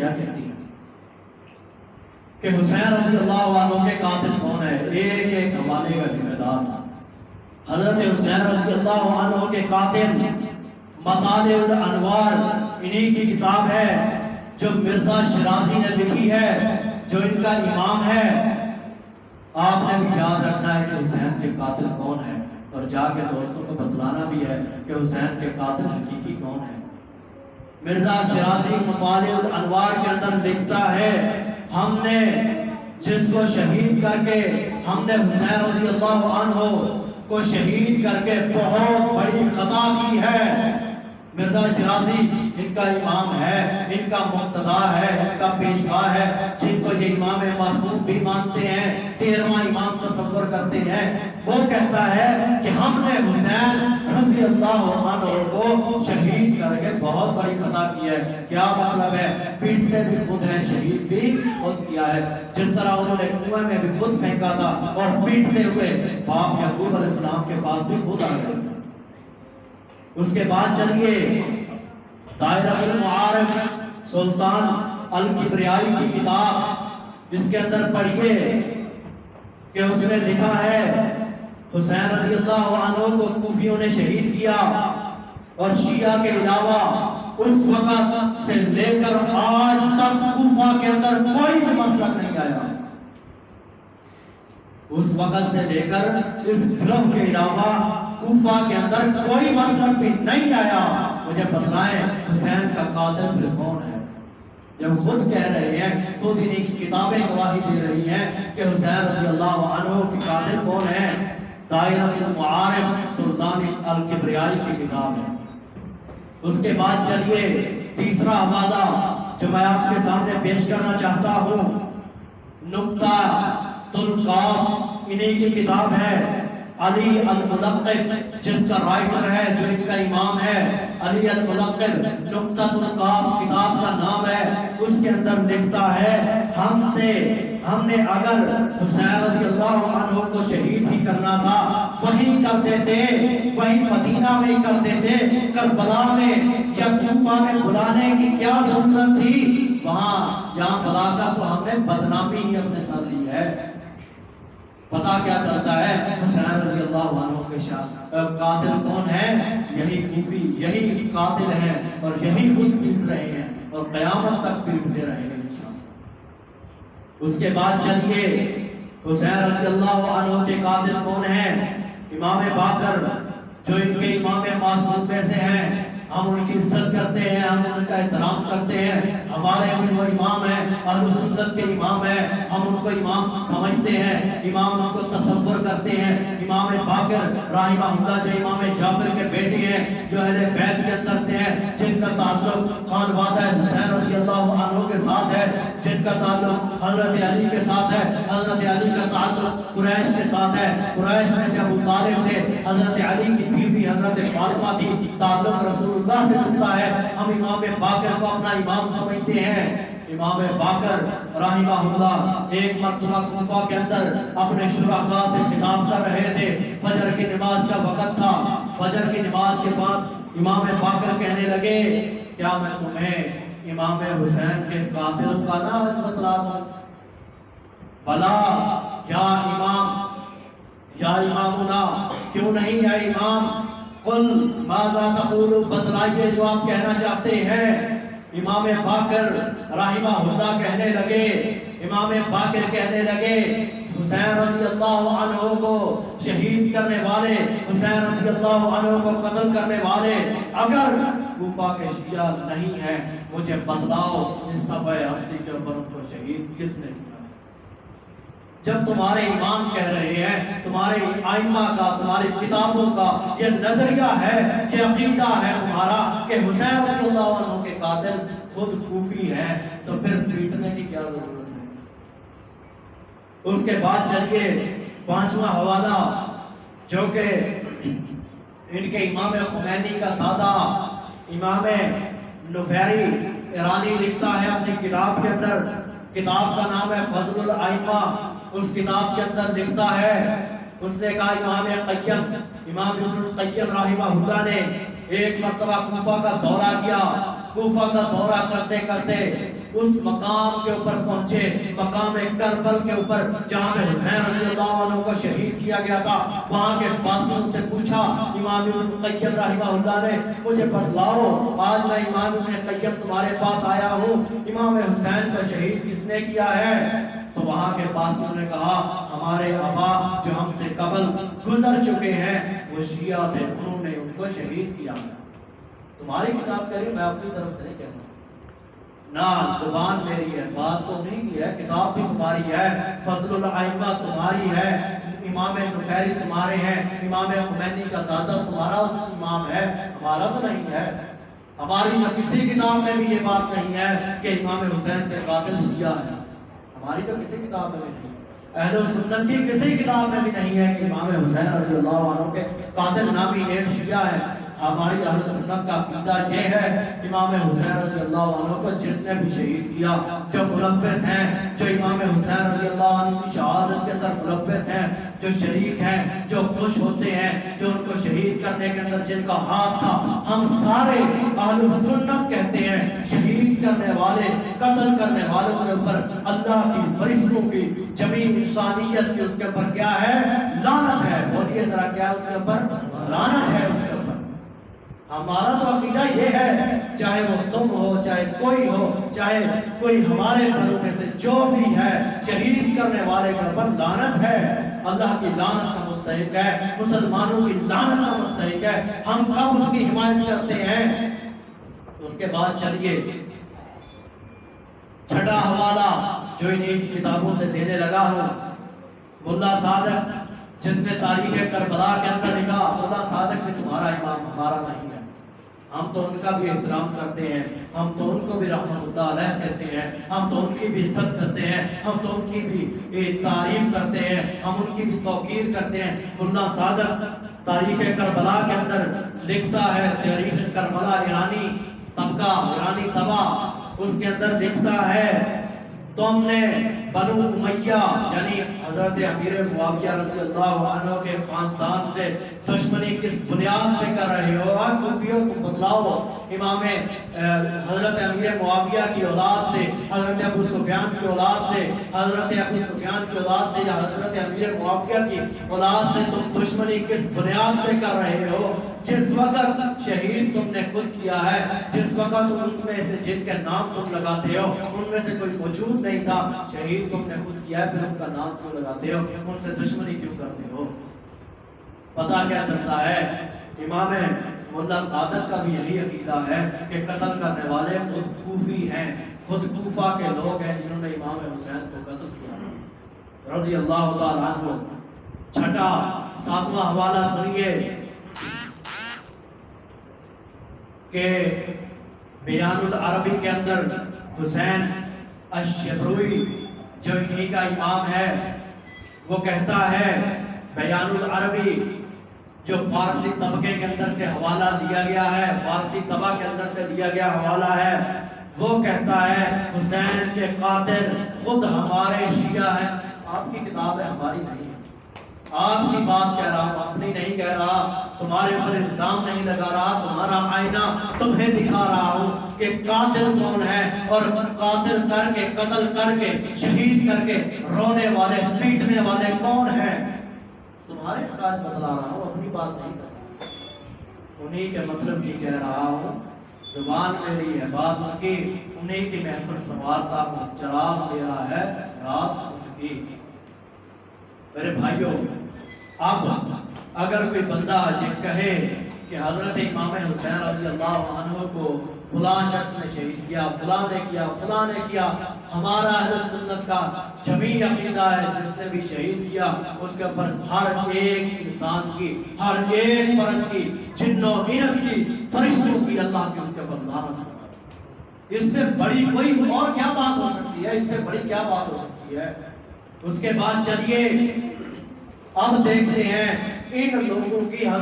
کیا کہتی ہیں کہ حسین رضی اللہ عنہ کے قاتل کون ہے، ایک ایک حوالے کا ذمہ دار تھا۔ حضرت حسین رضی اللہ عنہ کے قاتل مطالع الانوار انہی کی کتاب ہے جو مرزا شیرازی نے لکھی ہے، جو ان کا امام ہے۔ آپ نے بھی یاد رکھنا ہے کہ حسین کے قاتل کون ہے، اور جا کے دوستوں کو بتلانا بھی ہے کہ حسین کے قاتل حقیقی کون ہے۔ مرزا شیرازی مطالع الانوار کے اندر لکھتا ہے، ہم نے جس کو شہید کر کے، ہم نے حسین رضی اللہ عنہ کو شہید کر کے بہت بڑی خطا کی ہے۔ مرزا شیرازی ان کا امام ہے، ان کا مقتدا ہے، ان کا پیشوا ہے، جن کو یہ امام معصوم بھی مانتے ہیں، 13واں امام تصور کرتے ہیں۔ وہ کہتا ہے کہ ہم نے حسین رضی اللہ عنہ کو شہید کر کے بہت بڑی خطا کی ہے۔ کیا مطلب ہے؟ پیٹتے بھی خود ہیں، شہید بھی خود کیا ہے۔ جس طرح انہوں نے کنویں میں بھی خود پھینکا تھا اور پیٹتے ہوئے باپ یعقوب علیہ السلام کے پاس بھی خود آ گئے۔ اس کے بعد چلیے دائرہ المعارف سلطان الکبریائی کی کتاب، اس کے اندر پڑھیے کہ اس نے لکھا ہے حسین رضی اللہ عنہ کو کوفیوں نے شہید کیا، اور شیعہ کے علاوہ اس وقت سے لے کر آج تک کوفہ کے اندر کوئی بھی مسلک نہیں آیا۔ اس وقت سے لے کر اس گروہ کے علاوہ کوفہ کے اندر کوئی مسلک بھی نہیں آیا۔ مجھے بتلائیں حسین کا قاتل پھر کون ہے؟ جب خود کہہ رہے ہیں، خود انہی کی کتابیں گواہی دے رہی ہیں کہ حسین رضی اللہ عنہ کی قاتل کون ہے۔ دائرہ المعارف سلطان الکبریائی کی کتاب ہے۔ اس کے بعد چلیے تیسرا حوالہ جو میں آپ کے سامنے پیش کرنا چاہتا ہوں، نقطہ القاف انہی کی کتاب ہے۔ علی الملقب جس کا رائٹر ہے، جو ان کا امام ہے، علی الملقب، نقطہ القاف کتاب کا نام ہے۔ اس کے اندر لکھتا ہے، ہم نے اگر حسین رضی اللہ عنہ کو شہید ہی کرنا تھا وہیں کر دیتے، وہیں مدینہ میں کر دیتے، کربلا میں یا کوفہ میں بلانے کی کیا ضرورت تھی؟ وہاں یہاں بلا کر تو ہم نے بدنامی ہی اپنے ساتھ لی ہے۔ پتا کیا چلتا ہے؟ حسین رضی اللہ عنہ کے قاتل کون ہے؟ یہی کوفی، یہی قاتل ہیں، اور یہی خود پیٹ رہے ہیں اور قیامت تک پیٹتے رہیں گے انشاءاللہ۔ اس کے بعد چلیے حسین رضی اللہ عنہ کے قاتل کون ہیں؟ امام باقر، جو ان کے امام معصوم میں سے ہیں۔ ہم ان کی عزت کرتے ہیں، ہم ان کا احترام کرتے ہیں، ہمارے وہ امام ہیں، اہل سنت کے امام ہیں، ہم ان کو امام سمجھتے ہیں، امام ان کو تصور کرتے ہیں۔ امام باقر رحمہ اللہ جو امام جعفر کے بیٹے ہیں، جو اہل بیت کے اندر سے ہیں، جن کا تعلق خانوادہ حسین رضی اللہ عنہ کے ساتھ ہے، جن کا تعلق حضرت علی کے ساتھ ہے، حضرت علی کا تعلق قریش کے ساتھ ہے، قریش میں سے ابو طالب تھے، حضرت علی کی بیوی حضرت فاطمہ تھی، تعلق رسول اللہ سے ہوتا ہے۔ ہم امام باقر کو اپنا امام سمجھتے ہیں۔ امام باقر رحمہ اللہ ایک مرتبہ کوفہ کے اندر اپنے شرکاء سے خطاب کر رہے تھے۔ فجر کی نماز کا وقت تھا۔ فجر کی نماز کے بعد امام باقر کہنے لگے، کیا میں تمہیں امام حسین کے قاتلوں کا نام بتلا دوں؟ بلا یا امام، یا امامنا، کیوں نہیں یا امام؟ قل ماذا تقول، بتلائیے جو آپ کہنا چاہتے ہیں۔ امام باقر رحمہ اللہ کہنے لگے، امام باقر کہنے لگے، حسین رضی اللہ عنہ کو شہید کرنے والے، حسین رضی اللہ عنہ کو قتل کرنے والے اگر کوفہ کے شیعہ نہیں ہیں، مجھے بتلاؤ اس صفحہ اصلی کے اوپر ان کو شہید کس نے کیا؟ جب تمہارے امام کہہ رہے ہیں، تمہارے ائمہ کا، تمہاری کتابوں کا یہ نظریہ ہے، یہ عقیدہ ہے تمہارا کہ حسین رضی اللہ عنہ کے قاتل خود کوفی ہیں، تو پھر پیٹنے کی کیا ضرورت ہے؟ اس کے بعد چلیے پانچواں حوالہ جو کہ ان کے امام خمینی کا دادا امام نفیری ایرانی لکھتا ہے اپنی کتاب کے اندر، کتاب کا نام ہے فضل الائمہ۔ اس کتاب کے اندر لکھتا ہے، اس نے کہا امام ابن القیم رحمہ اللہ نے ایک مرتبہ کوفہ کا دورہ کیا۔ کوفہ کا دورہ کرتے کرتے اس مقام کے اوپر پہنچے، مقام کربل کے اوپر جہاں پہ حسین رضی اللہ عنہ کو شہید کیا گیا تھا، وہاں کے بادشاہوں سے پوچھا امام ابن قیم رحمہ اللہ نے، مجھے بتلاؤ آج میں امام ابن قیم تمہارے پاس آیا ہوں، امام حسین کا شہید کس نے کیا ہے؟ تو وہاں کے بادشاہوں نے کہا ہمارے آبا جو ہم سے قبل گزر چکے ہیں وہ شیعہ تھے، انہوں نے ان کو شہید کیا۔ تمہاری کتاب کہہ رہی، میں اپنی طرف سے نہیں کہہ رہا، نہ زبان میری ہے، بات تو نہیں کی ہے، کتاب بھی تمہاری ہے، فضل الائمہ تمہاری ہے، امام نفیری تمہارے ہیں، امام خمینی کا دادا تمہارا امام ہے، ہمارا تو نہیں ہے۔ ہماری تو کسی کتاب میں بھی یہ بات نہیں ہے کہ امام حسین کے قاتل شیعہ ہیں، ہماری تو کسی کتاب میں بھی نہیں، اہل سنت کی کسی کتاب میں بھی نہیں ہے کہ امام حسین رضی اللہ عنہ کے قاتل نامی ایک شیعہ ہے۔ ہماری اہل سنت کا عقیدہ یہ ہے امام حسین رضی اللہ عنہ کو جس نے بھی شہید کیا، جو ملبس ہیں، جو امام حسین رضی اللہ عنہ کی شہادت کے اندر ملبس ہیں، جو شریک ہیں، جو خوش ہوتے ہیں، جو ان کو شہید کرنے کے اندر جن کا ہاتھ تھا، ہم سارے اہل سنت کہتے ہیں شہید کرنے والے، قتل کرنے والوں کے اوپر اللہ کی فرشتوں کی جمیع انسانیت کی اس کے اوپر کیا ہے؟ لعنت ہے۔ بولیے ذرا کیا ہے اس کے اوپر؟ لعنت ہے اس کے اوپر۔ ہمارا تو عقیدہ یہ ہے چاہے وہ تم ہو، چاہے کوئی ہو، چاہے کوئی ہمارے بھائیوں میں سے جو بھی ہے، شہید کرنے والے کے اوپر لعنت ہے، اللہ کی لعنت کا مستحق ہے، مسلمانوں کی لعنت کا مستحق ہے۔ ہم کب اس کی حمایت کرتے ہیں؟ اس کے بعد چلیے چھٹا حوالہ جو انہیں کتابوں سے دینے لگا ہوں، ملا صادق جس نے تاریخ کربلا کے اندر لکھا، ملا صادق بھی تمہارا امام، ہمارا نہیں ہے، ہم تو ان کا بھی احترام کرتے ہیں، ہم تو ان کو بھی رحمت اللہ علیہ کہتے ہیں، ہم تو ان کی بھی عزت کرتے ہیں، ہم تو ان کی بھی تعریف کرتے ہیں، ہم ان کی بھی توقیر کرتے ہیں۔ ملا صادق تاریخ کربلا کے اندر لکھتا ہے، تاریخ کربلا ایرانی طبقہ، ایرانی طبع، اس کے اندر لکھتا ہے تم نے بنو امیہ یعنی حضرت امیر معاویہ رضی اللہ عنہ کے خاندان سے دشمنی کس بنیاد پہ کر رہے ہو؟ کوفیوں تم بتلاؤ، امام حضرت امیر معاویہ کی اولاد سے، حضرت ابو سفیان کی اولاد سے، حضرت ابو سفیان کی اولاد سے یا حضرت امیر معاویہ کی اولاد سے تم دشمنی کس بنیاد پہ کر رہے ہو؟ جس وقت شہید تم نے خود کیا ہے، جس وقت ان میں سے جن کے نام تم لگاتے ہو ان میں سے کوئی موجود نہیں تھا، شہید تم نے خود کیا ہے، پھر ان کا نام کیوں لگاتے ہو، ان سے دشمنی کیوں کرتے ہو؟ پتہ کیا چلتا ہے؟ امام ملا صادق کا بھی یہی عقیدہ ہے کہ قتل کرنے والے خود کوفی ہیں، خود کوفہ کے لوگ ہیں جنہوں نے امام حسین کو قتل کیا رضی اللہ تعالیٰ عنہ۔ چھٹا ساتواں حوالہ سنیے کہ بیان العربی کے اندر حسین الشبروی جو انہی کا امام ہے وہ کہتا ہے، بیان العربی جو فارسی طبقے کے اندر سے حوالہ لیا گیا ہے، فارسی طبقہ کے اندر سے لیا گیا حوالہ ہے، وہ کہتا ہے حسین کے قاتل خود ہمارے شیعہ ہیں۔ آپ کی کتاب ہے، ہماری نہیں ہے، آپ کی بات کہہ رہا ہوں، اپنی نہیں کہہ رہا، تمہارے اوپر الزام نہیں لگا رہا، تمہارا آئینہ تمہیں دکھا رہا ہوں کہ قاتل کون ہے، اور قاتل کر کے، قتل کر کے، شہید کر کے رونے والے، پیٹنے والے کون ہیں؟ تمہارے حقائق بتلا رہا ہوں، اپنی بات نہیں کر رہا، انہی کے مطلب کی کہہ رہا ہوں، زبان میری ہے، بات ان کی، انہی کی محفل سنوارتا ہوں، چراغ میرا ہے، رات ان کی۔ میرے بھائیوں، اب اگر کوئی بندہ یہ کہے کہ حضرت امام حسین رضی اللہ عنہ کو فلاں شخص نے شہید کیا، فلاں نے کیا، فلاں نے کیا، ہمارا اہل سنت کا جمیع عقیدہ ہے جس نے بھی شہید کیا اس کے اوپر ہر ایک انسان کی، ہر ایک فرد کی، جن و انس کی، فرشتوں کی، اللہ کی اس کے اوپر لعنت ہے۔ اس سے بڑی کوئی اور کیا بات ہو سکتی ہے؟ اس سے بڑی کیا بات ہو سکتی ہے؟ اس کے بعد چلیے اب دیکھتے ہیں ان لوگوں کی